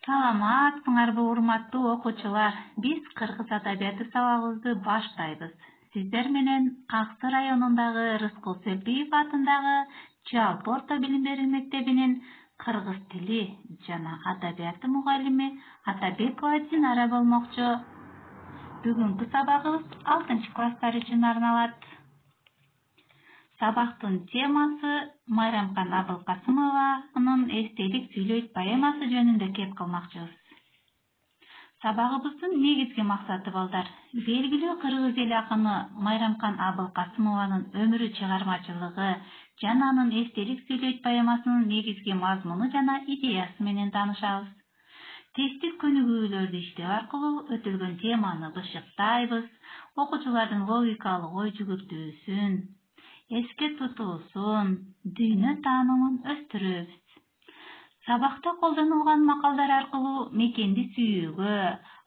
Саламатсыңарбы, урматтуу окуучулар. Биз кыргыз адабияты сабагыбызды баштайбыз. Сиздер менен Аксы районундагы Рыскул Сөлбиев атындагы жалпы орто билим берүү мектебинин кыргыз тили жана адабияты мугалими Атабекова Динара болмокчу. Бүгүнкү сабагыбыз 6-класстар үчүн арналат. Сабактын темасы Майрамкан Абылкасымованын эстелик сүйлөйт поэмасы жөнүндө кеп кылмакчыбыз. Сабагыбыздын негизги максаты балдар, белгилүү кыргыз эл акыны Майрамкан Абылкасымованын өмүрү чыгармачылыгы жана анын эстелик сүйлөйт поэмасынын негизги мазмуну жана идеясы менен таанышабыз. Тесттик көнүгүүлөрдү иштөө аркылуу өтүлгөн теманы бышыктайбыз, окуучулардын логикалык ой жүгүртүүсүн, эске тутуусун, дүйнө таанымын өстүрөбүз. Сабакта колдонулган макалдар аркылуу мекенди сүйүүгө,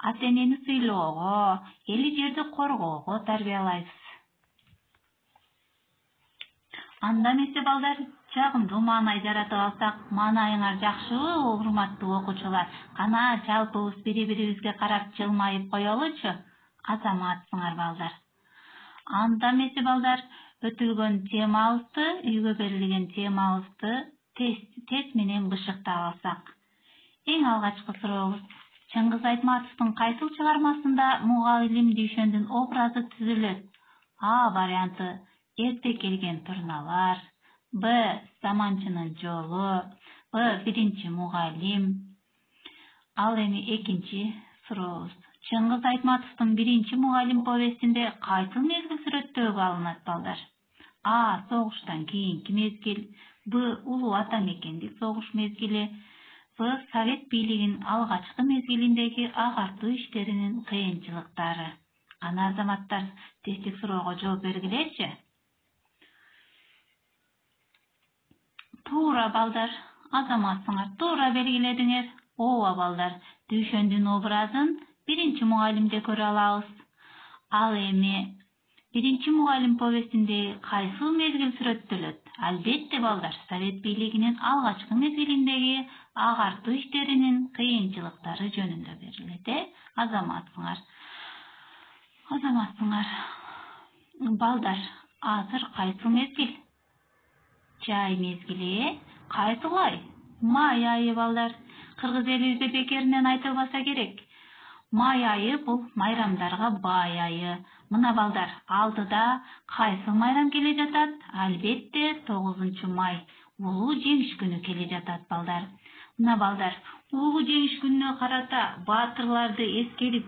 ата-энени сыйлоого, эли жерди коргоого тарбиялайбыз. Анда эмесе балдар, жагымдуу маанай жаратып алсак, маанайыңар жакшыбы, урматтуу окуучулар? Кана жалпыбыз бири-бирибизге карап жылмайып коелучу. Азаматсыңар балдар. Анда эмесе балдар, өтүлгөн темабызды, үйгө берилген темабызды тест менен бышыктап алсак. Эң алгачкы сурообуз: Чыңгыз Айтматовдун кайсыл чыгармасында мугалим Дүйшөндүн образы түзүлөт? А варианты: Эрте келген турналар, Б. Заманчынын жолу, В. Биринчи мугалим. Ал эми экинчи сурообуз: Чыңгыз Айтматовдун Биринчи мугалим повестинде кайсыл мезгил сүрөттөөгө алынат балдар? А. Согуштан кийинки мезгил, Б. Улуу ата мекендик согуш мезгили, В. Совет бийлигинин алгачкы мезгилиндеги агартуу иштеринин кыйынчылыктары. Кана азаматтар, тесттик суроого жооп бергилечи. Туура балдар, азаматсыңар, туура белгиледиңер. Ооба балдар, Дүйшөндүн образын Биринчи мугалимде көрө алабыз. Ал эми Биринчи мугалим повестинде кайсыл мезгил сүрөттөлөт? Албетте балдар, Совет бийлигинин алгачкы мезгилиндеги агартуу иштеринин кыйынчылыктары жөнүндө берилет. Азаматсыңар. Балдар, азыр кайсыл мезгил? Жай мезгили, кайсылай? Май айы балдар. Кыргыз элибизде бекеринен айтылбаса керек. Май айы бул майрамдарга бай айы. Мына балдар, алдыда кайсыл майрам келе жатат? Албетте 9-май, улуу жеңиш күнү келе жатат балдар. Мына балдар, улуу жеңиш күнүнө карата баатырларды эскерип,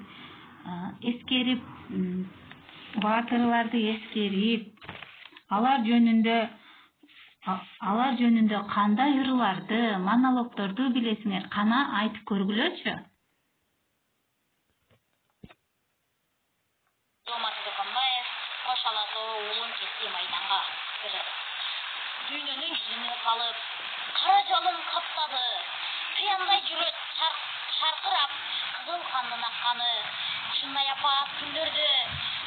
алар жөнүндө кандай ырларды, монологдорду билесиңер? Кана айтып көргүлөчү. Дүйнөнүн жүзүнө калып, кара жалын каптады. Кыяндай жүрөт шаркырап, кызыл кандын акканы. Чынай апа күндөрдө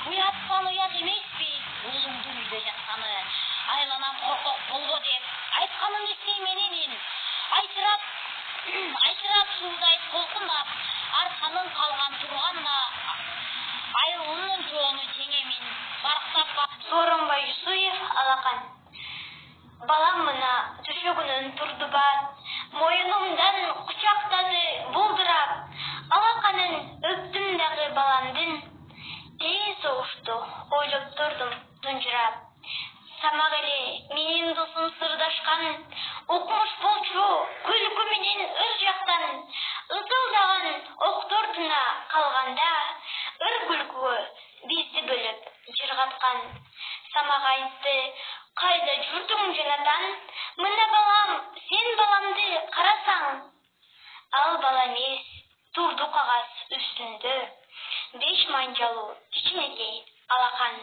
уяттан уят эмеспи, уулуңдун үйдө жатканы. Айланам коркок болбо деп айтканын эстеймененин. Айтырап суудай толкундап, арканын калган турганда, айылынын жоону жеңемин. Барктап Сооронбай Жусуев, Алакан. Балам мына төшөгүнөн турду бар, моюнумдан кучактады булдурап, алаканын өптүм дагы баламдын, тээ согушту ойлоп турдум тунжурап. Самак эле менин досум сырдашкан, окумуш болчу күлкү менен ыр жактан, ысылдаган октордуна калганда, ыр күлкүгө бизди бөлөп жыргаткан. Самак айтты: кайда жүрдүң жанатан? Мына балам, сен баламды карасаң. Ал бала эмес, турду кагаз үстүндө, 5 манжалуу кичинекей алакан.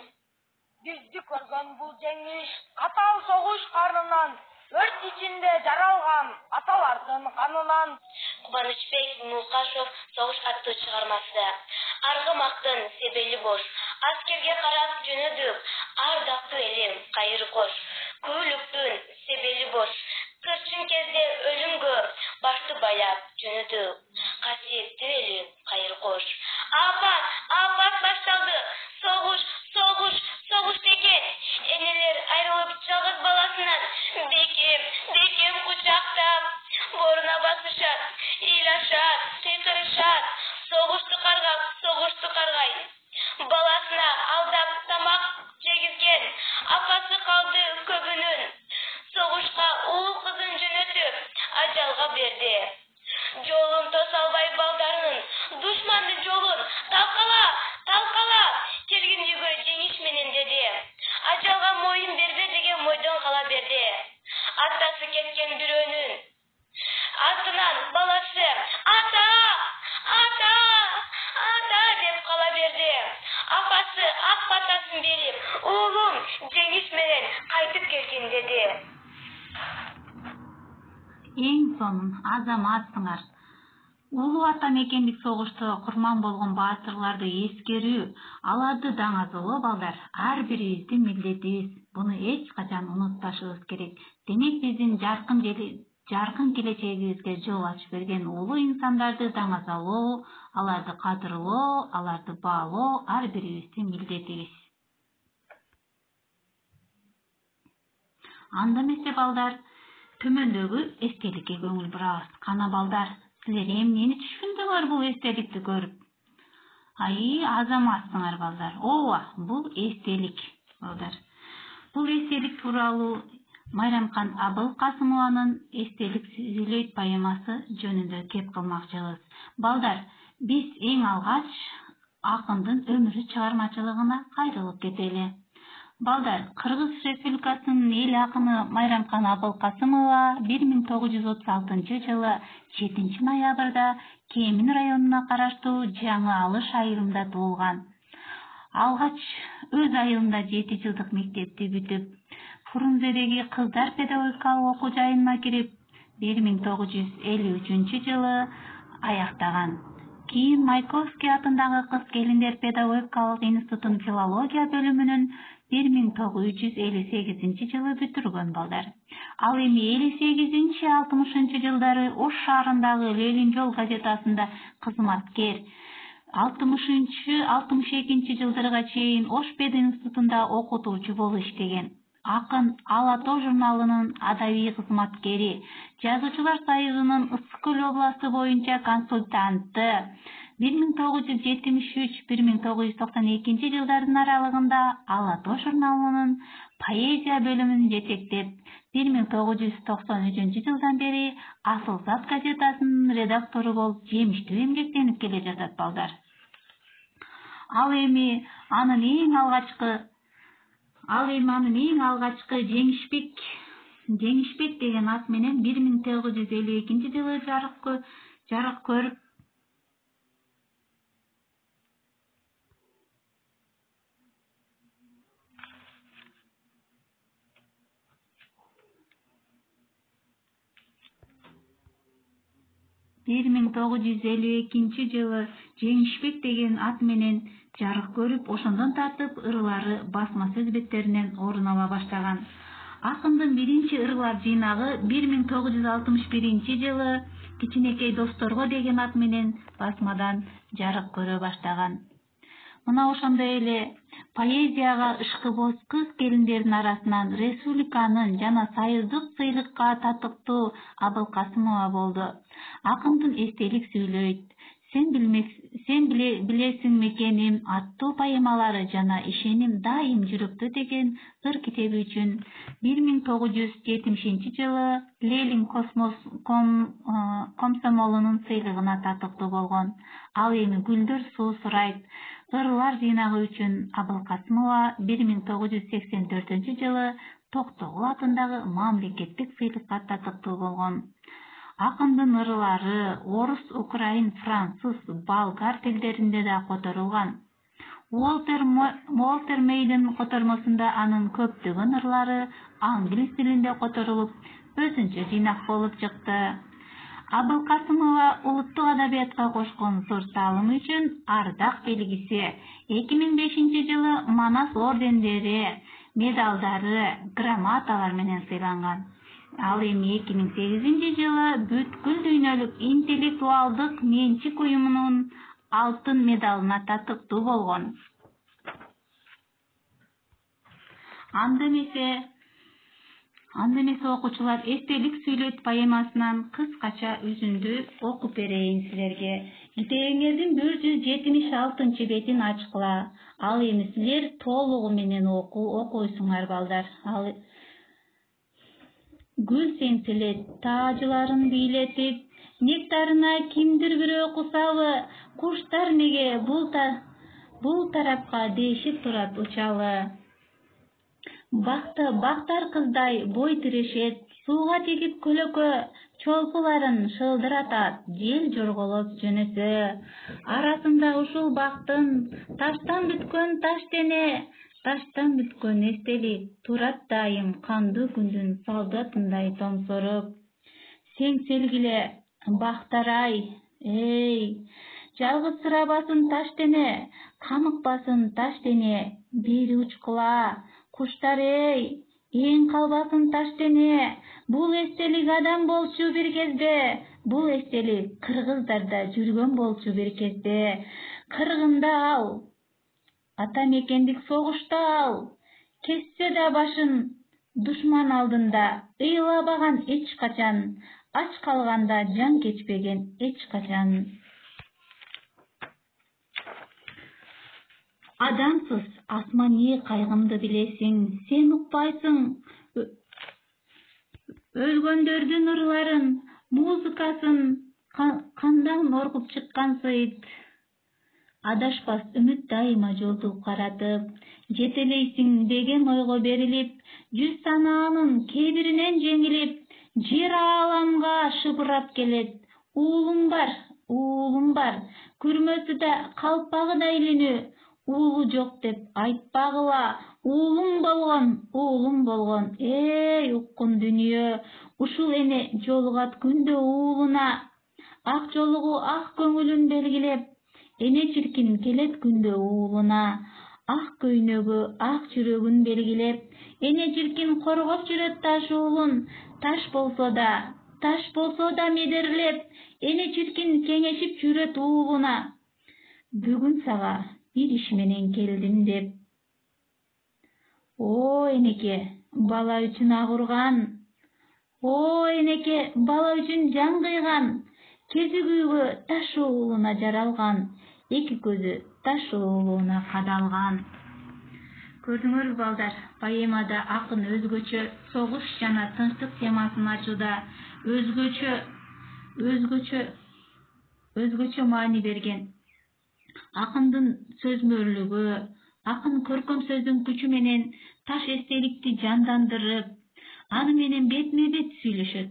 Бизди көргөн бул жеңиш катал согуш карынынан, өрт ичинде жаралган аталардын канынан. Кубанычбек Мукашев «Согуш» аттуу чыгармасы. Аргымактын себели бош, аскерге карап жөнөдүк, ардактуу элим кайыр кош. Күбөлүктүн себели бош, кырчын кезде өлүмгө башты байлап жөнөдүк. касиеттүү элим кайыр кош. Афат башталды. Согуш деген. Энелер айрылып жалгыз баласынан бекем кучактап боруна басышат, ыйлашат, кыйкырышат. Согушту каргай. Баласына алдап тамак жегизген апасы калды көбүнүн. Согушка уул кызын жөнөтүп ажалга берди. Жолун тоса албай балдарынын душмандын жолун талкала келген үйгө жеңиш менен деди. Ажалга моюн бербе деген мойдон кала берди. Атасы кеткен бирөөнүн артынан баласы ата деп кала берди. Апасы ак батасын берип, уулум жеңиш менен кайтып келгин деди. Эң сонун азаматсыңар. Улуу ата мекендик согушта курман болгон баатырларды эскерүү, аларды даңазылоо балдар ар бирибиздин милдетибиз. Буну эч качан унутпашыбыз керек. Демек биздин жаркын келечегибизге жол ачып берген улуу инсандарды даңазалоо, аларды кадырлоо, аларды баалоо ар бирибиздин милдетибиз. Анда эмесе балдар, төмөндөгү эстеликке көңүл бурабыз. Кана балдар, силер эмнени түшүндүңөр бул эстеликти көрүп? Азаматсыңар балдар. Ооба, бул эстелик балдар. Бул эстелик тууралуу Майрамкан Абылкасымованын эстелик сүйлөйт поэмасы жөнүндө кеп кылмакчыбыз. Балдар, биз эң алгач акындын өмүрү чыгармачылыгына кайрылып кетели. Балдар, Кыргыз Республикасынын эл акыны Майрамкан Абылкасымова 1936 жылы 7 ноябрда Кемин районуна караштуу Жаңы Алыш айылында туулган. Алгач өз айылында 7 жылдык мектепти бүтүп, Фрунзедеги кыздар педагогикалык окуу жайына кирип, 1953 жылы аяктаган. Кийин Майковский атындагы кыз келиндер педагогикалык институтунун филология бөлүмүнүн 1958 жылы бүтүргөн балдар. Ал эми 58-60 жылдары Ош шаарындагы Ленин жол газетасында кызматкер. 60-62 жылдарга чейин Ош пединститутунда окутуучу болуп иштеген. Акын Ала Тоо журналынын адабий кызматкери, Жазуучулар союзунун Ысык Көл областы боюнча консультанты. 1973-1992 жылдардын аралыгында Ала Тоо журналынын поэзия бөлүмүн жетектеп, 1993 жылдан бери Асыл Зат газетасынын редактору болуп жемиштүү эмгектенип келе жатат балдар. Ал эми анын эң алгачкы Жеңишбек деген ат менен 1952 жылы жарык көрүп, ошондон тартып ырлары басма сөз беттеринен орун ала баштаган. Акындын биринчи ырлар жыйнагы 1961 жылы Кичинекей досторго деген ат менен басмадан жарык көрө баштаган. Мына ошондой эле поэзияга ышкыбоз кыз келиндердин арасынан республиканын жана союздук сыйлыкка татыктуу Абылкасымова болду. Акындын эстелик сүйлөйт, Сен билесиң мекеним аттуу поэмалары жана Ишеним дайым жүрөктө деген ыр китеби үчүн 1970 жылы Ленин комсомолунун сыйлыгына татыктуу болгон. Ал эми Гүлдөр суу сурайт ырлар жыйнагы үчүн Абылкасымова 1984 жылы Токтогул атындагы мамлекеттик сыйлыкка татыктуу болгон. Акындын ырлары орус, украин, француз, болгар тилдеринде да которулган. Уолтер Мейлин котормосунда анын көптөгөн ырлары англис тилинде которулуп, өзүнчө жыйнак болуп чыкты. Абылкасымова улуттук адабиятка кошкон зор таалымы үчүн ардак белгиси, 2005 жылы Манас ордендери, медалдары, грамоталар менен сыйланган. Ал эми 2008-жылы бүткүл дүйнөлүк интеллектуалдык менчик уюмунун алтын медалына татыктуу болгон. Анда эмесе окуучулар эстелик сүйлөт поэмасынан кыскача үзүндү окуп берейин силерге. Итегиңердин 176 бетин ачкыла. Ал эми силер толугу менен окуйсуңар балдар. Гүл сеңселет таажыларын бийлетип, нектарына кимдир бирөө кусабы, куштар неге бул тарапка дешип турат учалы. Бактар кыздай бой тирешет, сууга тегип көлөкө, чолпуларын шылдыратат, жел жорголоп жөнөсө. Арасында ушул бактын таштан бүткөн таштан бүткөн эстелик турат дайым кандуу күндүн солдатындай томсоруп. Сеңселгиле бактар-ай, эй, жалгызсырабасын таш дене, камыкпасын таш дене, бери учкула. Куштар эй, эң калбасын таш дене, бул эстелик адам болчу бир кезде, бул эстелик кыргыздарда жүргөн болчу бир кезде. Кыргында ал, ата мекендик согушта ал, кессе да башын душман алдында, ыйлабаган эч качан, ач калганда жан кечпеген эч качан. Адамсыз асмани кайгымды билесиң, сен укпайсың өлгөндөрдүн ырларын, музыкасын кандан оргуп чыккан сыйт. Адашпас үмүт дайыма жолду каратып, жетелейсиң деген ойго берилип, жүз санаанын кээ-биринен жеңилип, жер ааламга шыбырап келет. Уулум бар, күрмөсү да калпагы да илинүү. Уулу жок деп айтпагыла, уулум болгон, эй, уккун дүнүйө, ушул эне жолугат күндө уулуна. Ак жолугу ак көңүлүн белгилеп, эне чиркин келет күндө уулуна. Ак көйнөгү ак жүрөгүн белгилеп, эне чиркин коргоп жүрөт таш уулун. Таш болсо да медерлеп, эне чиркин кеңешип жүрөт уулуна. Бүгүн сага бир иш менен келдим деп. О энеке, бала үчүн агурган. О энеке, бала үчүн жан кыйган. Кези күйгө таш уулуна жаралган. Эки көзү таш уулуна кадалган. Көрдүңөрбү балдар, поэмада акын өзгөчө согуш жана тынчтык темасын ачууда өзгөчө маани берген. Акындын сөзмөрлүгү, акын көркөм сөздүн күчү менен таш эстеликти жандандырып, аны менен бетме-бет сүйлөшөт.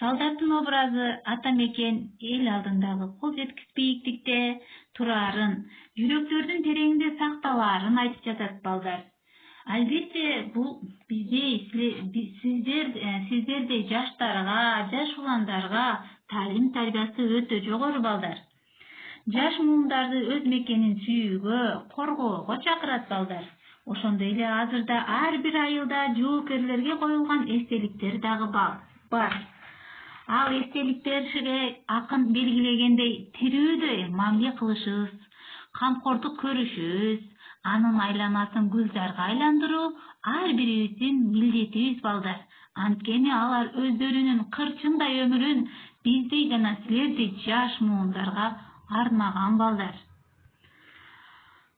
Солдаттын образы ата мекен эл алдындагы кол жеткис бийиктикте турарын, жүрөктөрдүн тереңинде сакталаарын айтып жатат балдар. Албетте бул сиздердей жаштарга, жаш уландарга таалим тарбиясы өтө жогору балдар. Жаш муумдарды өз мекенин сүйүүгө, коргоого чакырат балдар. Ошондой эле азырда ар бир айылда жоокерлерге коюлган эстеликтер дагы бар. Ал эстеликтерге акын белгилегендей тирүүдөй мамиле кылышыбыз, камкордук көрүшүбүз, анын айланасын гүлзарга айландыруу ар бирибиздин милдетибиз балдар. Анткени алар өздөрүнүн кырчындай өмүрүн биздей жана силердей жаш муундарга арнаган балдар.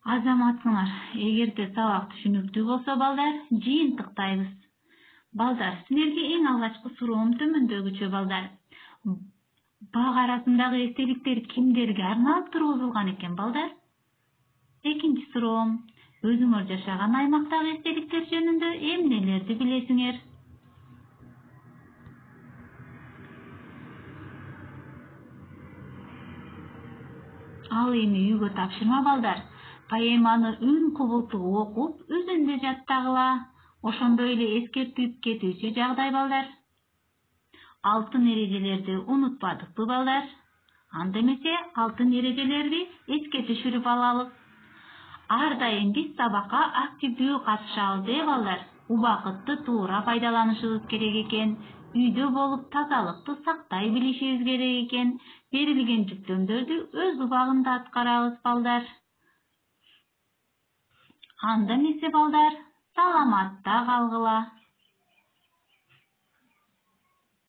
Азаматсыңар, эгерде сабак түшүнүктүү болсо балдар, жыйынтыктайбыз. Балдар, силерге эң алгачкы суроом төмөндөгүчө балдар. Бак арасындагы эстеликтер кимдерге арналып тургузулган экен балдар? Экинчи суроом, өзүңөр жашаган аймактагы эстеликтер жөнүндө эмнелерди билесиңер? Ал эми үйгө тапшырма балдар. Поэманы үн кубултуп окуп, өзүндө жаттагыла. Ошондой эле эскертип кетүүчү жагдай балдар. Алтын эрежелерди унутпадыкпы балдар? Анда эмесе алтын эрежелерди эске түшүрүп алалык. Ар дайым биз сабакка активдүү катышабыз балдар. Убакытты туура пайдаланышыбыз керек экен. үйдө болуп тазалыкты сактай билишибиз керек экен. Берилген жүктөмдөрдү өз убагында аткарабыз балдар. Андан эсе балдар саламатта калгыла.